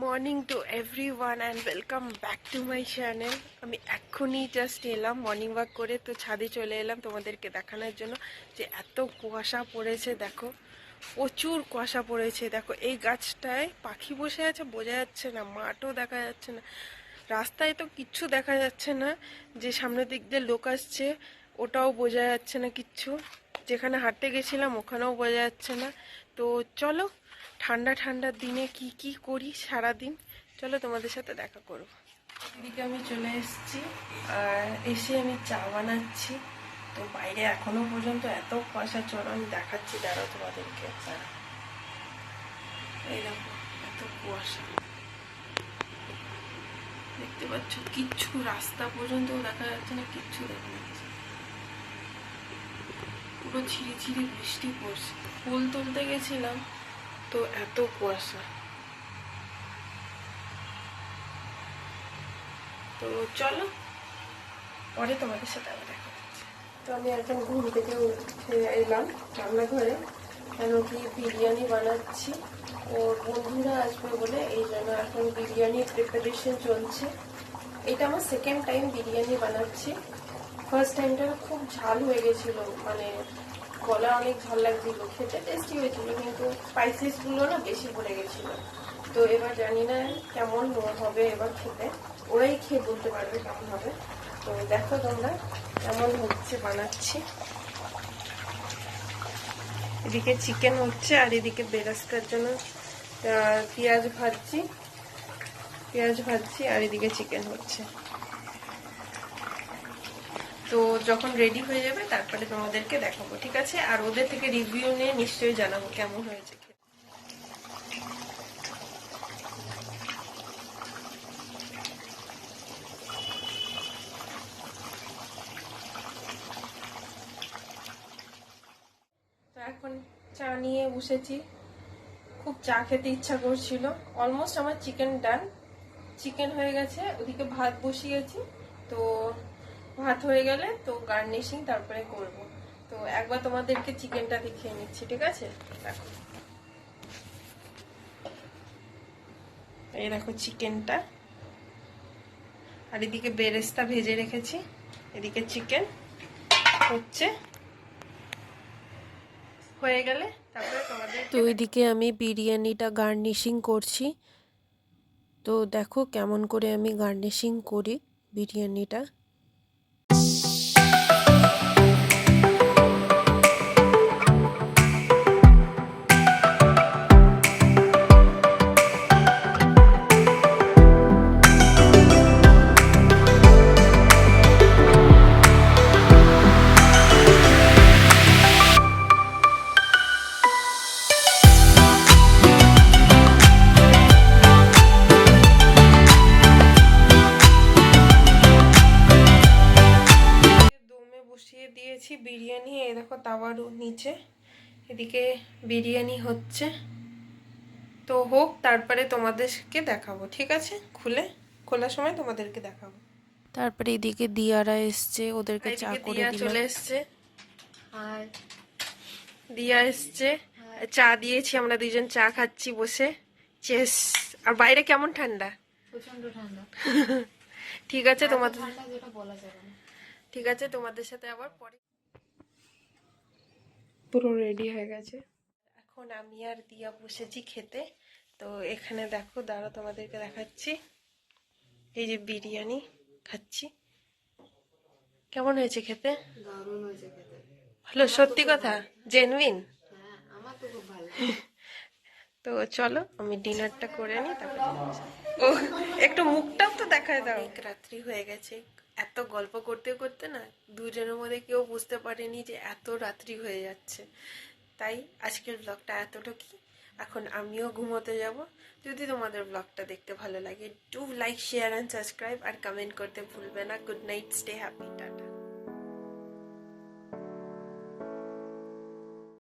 Morning to everyone and welcome back to my channel. আমি এক্ষুনি just এলাম morning walk করে, তো ছাদে চলে এলাম তোমাদেরকে দেখানোর জন্য যে এত কুয়াশা পড়েছে। দেখো প্রচুর কুয়াশা পড়েছে। দেখো এই গাছটায় পাখি বসে আছে, বোঝা যাচ্ছে না, মাঠও দেখা যাচ্ছে না, রাস্তায় তো কিচ্ছু দেখা যাচ্ছে না, যে সামনের দিক দিয়ে লোক আসছে ওটাও বোঝা যাচ্ছে না কিচ্ছু, যেখানে হাঁটতে গেছিলাম ওখানেও বোঝা যাচ্ছে না। তো চলো ঠান্ডা ঠান্ডার দিনে কি কি করি সারাদিন, চলো তোমাদের সাথে দেখা করব। এদিকে আমি চলে এসেছি আর এসে আমি চা বানাচ্ছি। তো বাইরে এখনো পর্যন্ত এত কুয়াশা, চলো আমি দেখাচ্ছি, দাঁড়াও তোমাদেরকে। এই দেখো এত কুয়াশা দেখতে পাচ্ছ, কিচ্ছু রাস্তা পর্যন্ত দেখা যাচ্ছে না, কিচ্ছু দেখা যাচ্ছে, পুরো ঝিরি ঝিরি বৃষ্টি পড়ছে। ফুল তুলতে গেছিলাম তো এত কুয়াশা। তো চলো পরে তোমাদের সাথে আবার দেখা হচ্ছে। তো আমি এখন ঘুম থেকে উঠে এলাম রান্নাঘরে, কেন কি বিরিয়ানি বানাচ্ছি, ওর বন্ধুরা আসবে বলে, এই জন্য এখন বিরিয়ানির প্রিপারেশন চলছে। এটা আমার সেকেন্ড টাইম বিরিয়ানি বানাচ্ছি। ফার্স্ট টাইমটা খুব ঝাল হয়ে গেছিলো, মানে গলা অনেক ঝাল লাগছিল, খেতে টেস্টি হয়েছিল কিন্তু স্পাইসেসগুলো না বেশি পড়ে গেছিলো। তো এবার জানি না কেমন হবে এবার খেতে, ওরাই খেয়ে বলতে পারবে কেমন হবে। তো দেখো তোমরা কেমন হচ্ছে বানাচ্ছি। এদিকে চিকেন হচ্ছে আর এদিকে বেরেস্তার জন্য পেঁয়াজ ভাজছি আর এদিকে চিকেন হচ্ছে। তো যখন রেডি হয়ে যাবে তারপরে তোমাদেরকে দেখাবো, ঠিক আছে? আর ওদের থেকে রিভিউ নিয়ে নিশ্চয়ই জানাবো কেমন হয়েছে। তো এখন চা নিয়ে বসেছি, খুব চা খেতে ইচ্ছা করছিল। অলমোস্ট আমার চিকেন ডান, চিকেন হয়ে গেছে, ওদিকে ভাত বসিয়েছি। তো ভাত হয়ে গেলে তো গার্নিশিং তারপরে করব। তো একবার তোমাদেরকে চিকেনটা দেখিয়ে নিচ্ছি, ঠিক আছে? দেখো, এই দেখো চিকেনটা, আর এদিকে বেরেস্তা ভেজে রেখেছি, এদিকে চিকেন হচ্ছে, হয়ে গেলে তারপরে তোমাদের। তো এদিকে আমি বিরিয়ানিটা গার্নিশিং করছি। তো দেখো কেমন করে আমি গার্নিশিং করি বিরিয়ানিটা। বসিয়ে দিয়েছি বিরিয়ানি, এই দেখো তাওয়ার নিচে, এদিকে বিরিয়ানি হচ্ছে। তো হোক তারপরে তোমাদেরকে দেখাবো, ঠিক আছে? খোলার সময় তোমাদেরকে দেখাবো। তারপরে এদিকে দিয়ারা এসছে, ওদেরকে চা করে দিলাম। চলে এসছে আর দিয়া এসছে, চা দিয়েছি, আমরা দুজন চা খাচ্ছি বসে। চেস। আর বাইরে কেমন ঠান্ডা, প্রচন্ড ঠান্ডা। ঠিক আছে তোমাদের, ঠিক আছে তোমাদের সাথে আবার পরে। পুরো রেডি হয়ে গেছে, এখন আমি আর দিয়া বসেছি খেতে। তো এখানে দেখো, দাঁড়া তোমাদেরকে দেখাচ্ছি, এই যে বিরিয়ানি খাচ্ছি। কেমন হয়েছে খেতে? দারুণ হয়েছে খেতে। ভালো, সত্যি কথা, জেনুইন। হ্যাঁ, আমার তো খুব ভালো। তো চলো আমি ডিনারটা করে নিই, তারপর ও একটু মুখটাও তো দেখায় দাও। অনেক রাত্রি হয়ে গেছে, এত গল্প করতে করতে না দুজনের মধ্যে কেউ বুঝতে পারেনি যে এত রাত্রি হয়ে যাচ্ছে। তাই আজকের ব্লগটা এতটুকুই, এখন আমিও ঘুমোতে যাব। যদি তোমাদের ব্লগটা দেখতে ভালো লাগে, do like, share and subscribe, আর কমেন্ট করতে ভুলবে না। Good night, stay happy, tata.